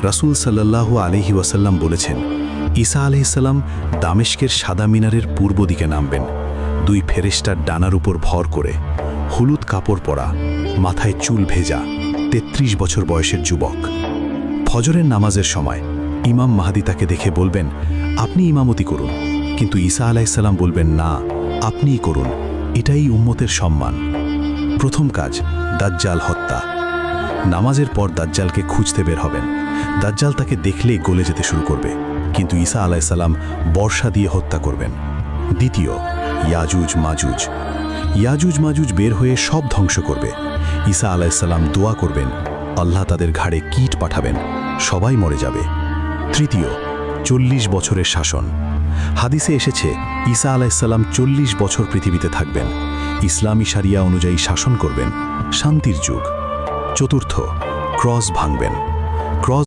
রাসূল সাল্লাল্লাহু আলাইহি ওয়াসাল্লাম বলেছেন, ঈসা আলাইহিসসালাম দামেস্কের সাদা মিনারের পূর্ব দিকে নামবেন, 2 ফেরেশতার ডানার উপর ভর করে, হলুদ কাপড় পরা, মাথায় চুল ভেজা, 33 বছর বয়সের যুবক। ফজরের নামাজের সময় ইমাম মাহদী তাকে দেখে বলবেন, আপনি ইমামতি করুন, কিন্তু ঈসা আলাইহিসসালাম বলবেন, না, আপনিই করুন, এটাই উম্মতের সম্মান। প্রথম কাজ, দাজ্জাল হত্যা। নামাজের পর দাজ্জালকে খুঁজতে বের হবেন। দাজ্জাল তাকে দেখলেই গলে যেতে শুরু করবে, কিন্তু ঈসা আলাইহিসসালাম বর্ষা দিয়ে হত্যা করবেন। দ্বিতীয়, ইয়াজুজ মাজুজ। ইয়াজুজ মাজুজ বের হয়ে সব ধ্বংস করবে। ঈসা আলাইহিসসালাম দোয়া করবেন, আল্লাহ তাদের ঘাড়ে কীট পাঠাবেন, সবাই মরে যাবে। তৃতীয়, 40 বছরের শাসন। হাদিসে এসেছে ঈসা আলাইহিসসালাম 40 বছর পৃথিবীতে থাকবেন, ইসলামী শারিয়া অনুযায়ী শাসন করবেন, শান্তির যুগ। চতুর্থ, ক্রস ভাঙবেন। ক্রস